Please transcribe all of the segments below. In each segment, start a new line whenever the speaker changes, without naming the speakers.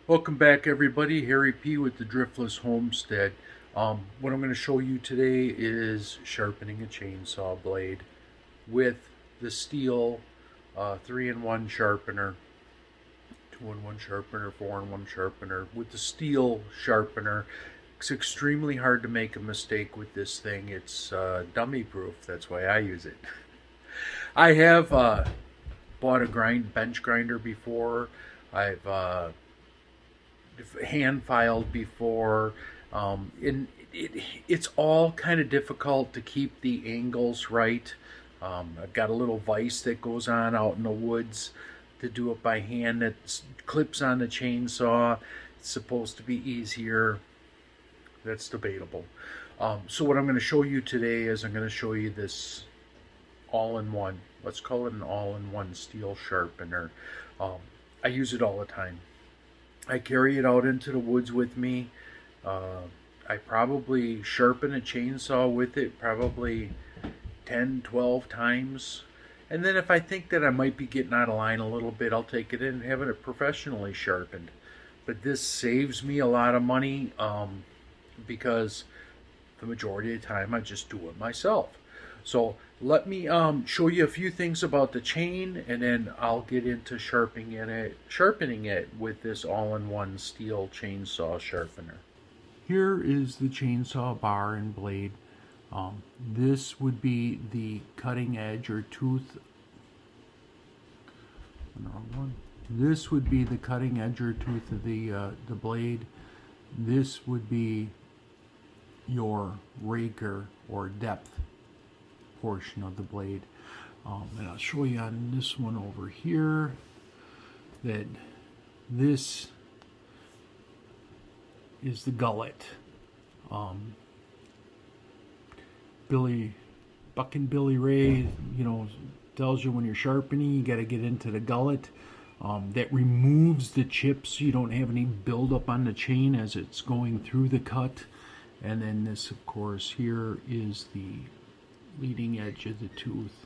Welcome back, everybody. Harry P with the Driftless Homestead. What I'm going to show you today is sharpening a chainsaw blade with the Stihl 3-in-1 sharpener, 2-in-1 sharpener, 4-in-1 sharpener. With the Stihl sharpener, it's extremely hard to make a mistake with this thing. It's dummy proof. That's why I use it. I have bought a bench grinder before. I've hand filed before, and it's all kind of difficult to keep the angles right. I've got a little vise that goes on out in the woods to do it by hand that clips on the chainsaw. It's supposed to be easier. That's debatable. So what I'm going to show you today is I'm going to show you this all-in-one. Let's call it an all-in-one Stihl sharpener. I use it all the time. I carry it out into the woods with me. I probably sharpen a chainsaw with it probably 10, 12 times. And then if I think that I might be getting out of line a little bit, I'll take it in and have it professionally sharpened. But this saves me a lot of money because the majority of the time I just do it myself. So let me show you a few things about the chain, and then I'll get into sharpening it with this all-in-one Stihl chainsaw sharpener. Here is the chainsaw bar and blade. This would be the cutting edge or tooth. Wrong one. This would be the cutting edge or tooth of the blade. This would be your raker or depth portion of the blade, and I'll show you on this one over here that this is the gullet. Billy Ray, tells you when you're sharpening, you got to get into the gullet. That removes the chips so you don't have any buildup on the chain as it's going through the cut. And then this, of course, here is the leading edge of the tooth,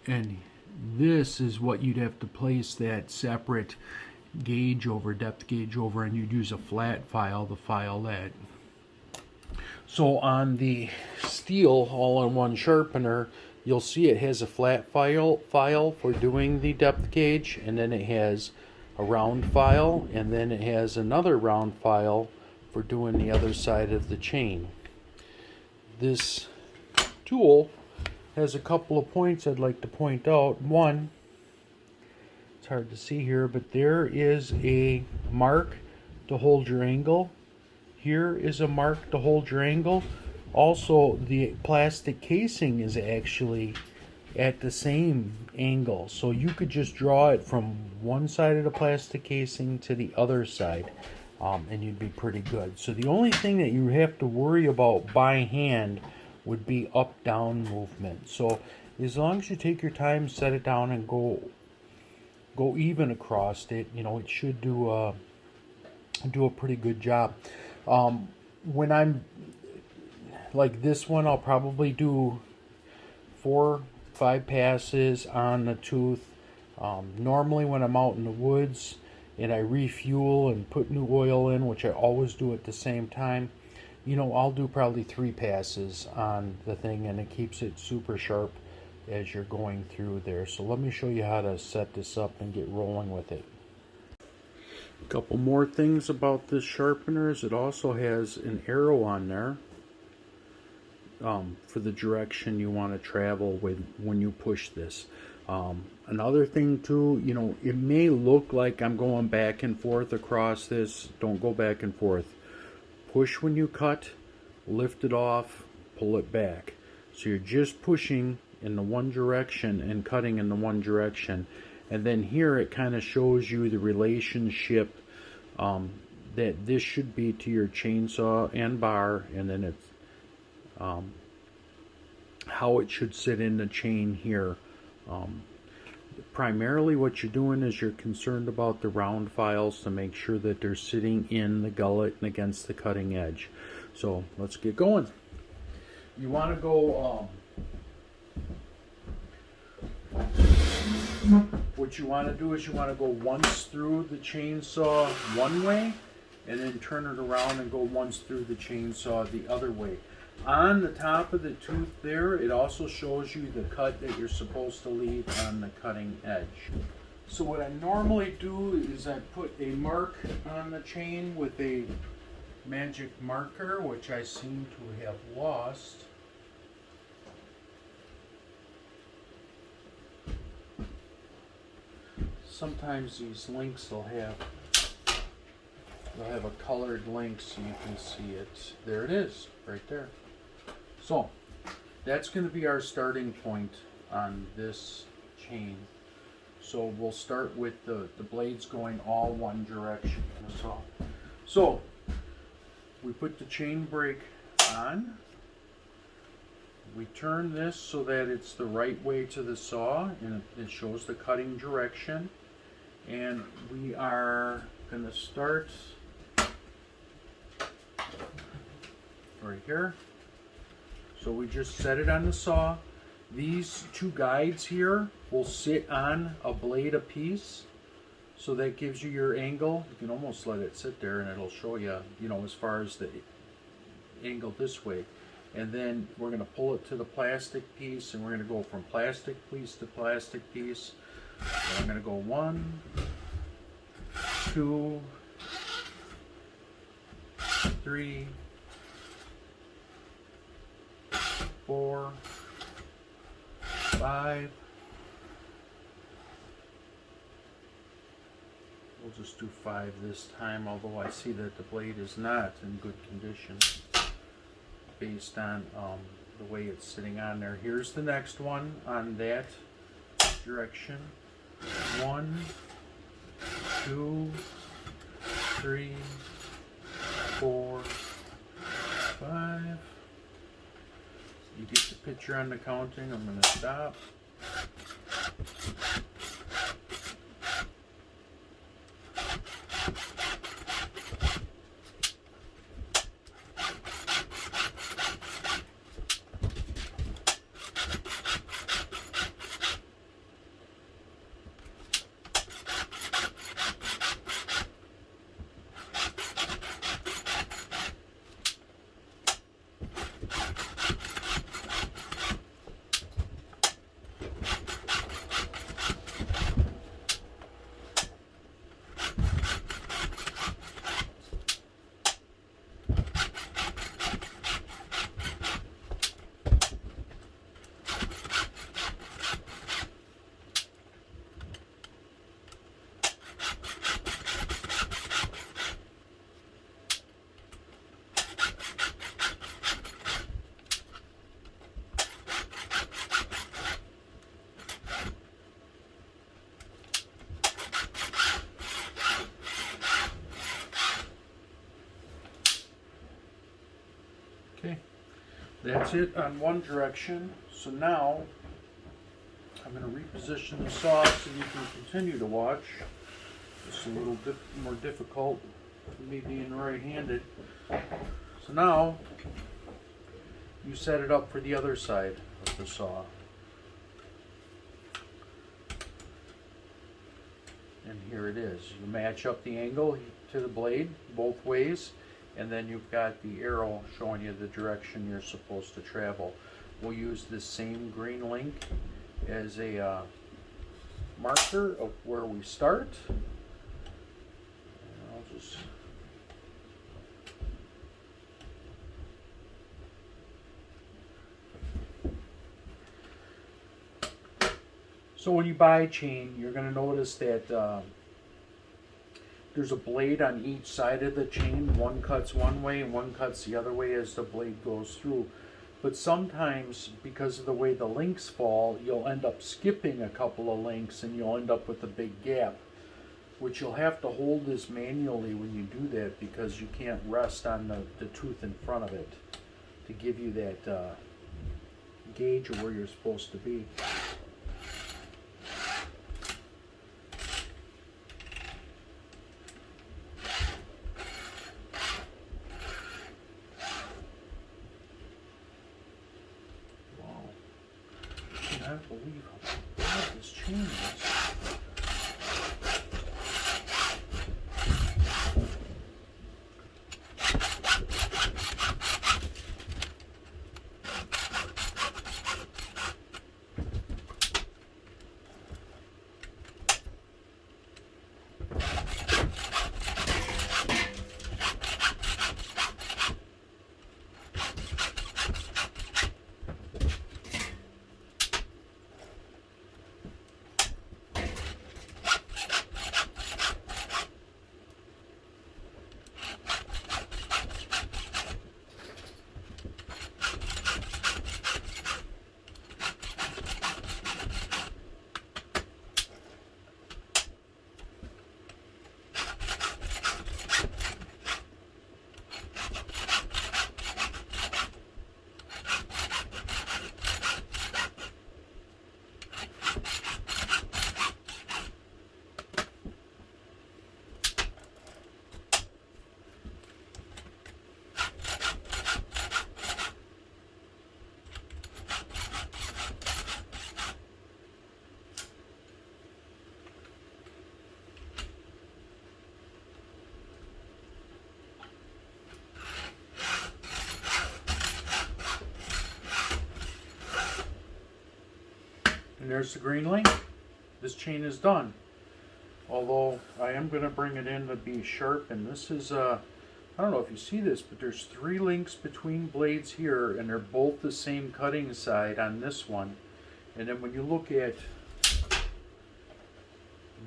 and this is what you'd have to place that separate gauge over, depth gauge over, and you'd use a flat file to file that. So on the Stihl all-in-one sharpener, you'll see it has a flat file for doing the depth gauge, and then it has a round file, and then it has another round file for doing the other side of the chain. This tool has a couple of points I'd like to point out. One, it's hard to see here, but there is a mark to hold your angle. Here is a mark to hold your angle. Also, the plastic casing is actually at the same angle, so you could just draw it from one side of the plastic casing to the other side. And you'd be pretty good. So the only thing that you have to worry about by hand would be up-down movement. So as long as you take your time, set it down, and go even across it, it should do a pretty good job. When I'm like this one, I'll probably do 4-5 passes on the tooth. Normally when I'm out in the woods and I refuel and put new oil in, which I always do at the same time, I'll do probably 3 passes on the thing, and it keeps it super sharp as you're going through there. So let me show you how to set this up and get rolling with it. A couple more things about this sharpener is it also has an arrow on there for the direction you want to travel with when you push this. Another thing too, it may look like I'm going back and forth across this. Don't go back and forth. Push when you cut, lift it off, pull it back. So you're just pushing in the one direction and cutting in the one direction. And then here it kind of shows you the relationship that this should be to your chainsaw and bar, and then it's how it should sit in the chain here. Primarily what you're doing is you're concerned about the round files to make sure that they're sitting in the gullet and against the cutting edge. So let's get going. You want to go what you want to do is you want to go once through the chainsaw one way and then turn it around and go once through the chainsaw the other way. On the top of the tooth there, it also shows you the cut that you're supposed to leave on the cutting edge. So what I normally do is I put a mark on the chain with a magic marker, which I seem to have lost. Sometimes these links will have a colored link so you can see it. There it is, right there. So that's going to be our starting point on this chain. So we'll start with the blades going all one direction. So we put the chain brake on. We turn this so that it's the right way to the saw, and it shows the cutting direction. And we are going to start right here. So we just set it on the saw. These two guides here will sit on a blade apiece, so that gives you your angle. You can almost let it sit there and it'll show you, as far as the angle this way. And then we're going to pull it to the plastic piece, and we're going to go from plastic piece to plastic piece. So I'm going to go 1, 2, 3, 4, 5. We'll just do 5 this time, although I see that the blade is not in good condition based on the way it's sitting on there. Here's the next one on that direction. 1, 2, 3, 4, 5. You get the picture on the counting. I'm going to stop. Okay, that's it on one direction. So now I'm going to reposition the saw so you can continue to watch. It's a little more difficult for me being right-handed. So now you set it up for the other side of the saw. And here it is. You match up the angle to the blade both ways, and then you've got the arrow showing you the direction you're supposed to travel. We'll use this same green link as a marker of where we start. And I'll just So when you buy a chain, you're going to notice that there's a blade on each side of the chain. One cuts one way and one cuts the other way as the blade goes through. But sometimes, because of the way the links fall, you'll end up skipping a couple of links and you'll end up with a big gap, which you'll have to hold this manually when you do that, because you can't rest on the tooth in front of it to give you that gauge of where you're supposed to be. Wow, I cannot believe how bad this chain is. And there's the green link. This chain is done. Although I am going to bring it in to be sharpened. This is, I don't know if you see this, but there's 3 links between blades here, and they're both the same cutting side on this one. And then when you look at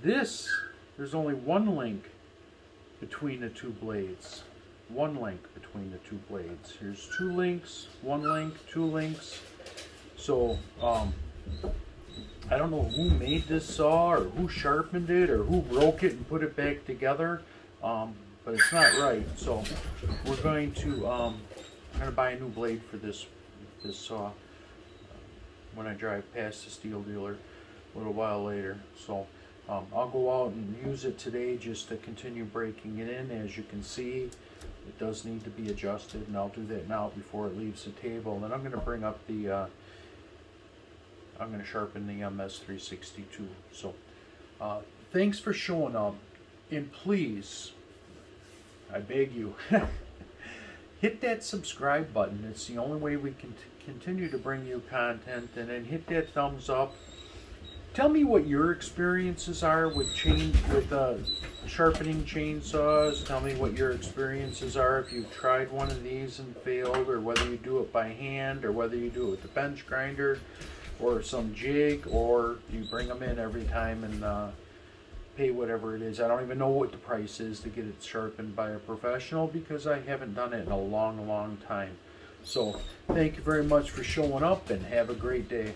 this, there's only 1 link between the 2 blades. 1 link between the 2 blades. Here's 2 links, 1 link, 2 links. So, I don't know who made this saw or who sharpened it or who broke it and put it back together, but it's not right. So we're going to I'm going to buy a new blade for this saw when I drive past the Stihl dealer a little while later. So I'll go out and use it today just to continue breaking it in. As you can see, it does need to be adjusted, and I'll do that now before it leaves the table. And then I'm going to bring up the I'm going to sharpen the MS362. So, thanks for showing up, and please, I beg you, hit that subscribe button. It's the only way we can continue to bring you content, and then hit that thumbs up. Tell me what your experiences are with sharpening chainsaws. Tell me what your experiences are if you've tried one of these and failed, or whether you do it by hand, or whether you do it with the bench grinder, or some jig, or you bring them in every time and pay whatever it is. I don't even know what the price is to get it sharpened by a professional, because I haven't done it in a long time. So thank you very much for showing up, and have a great day.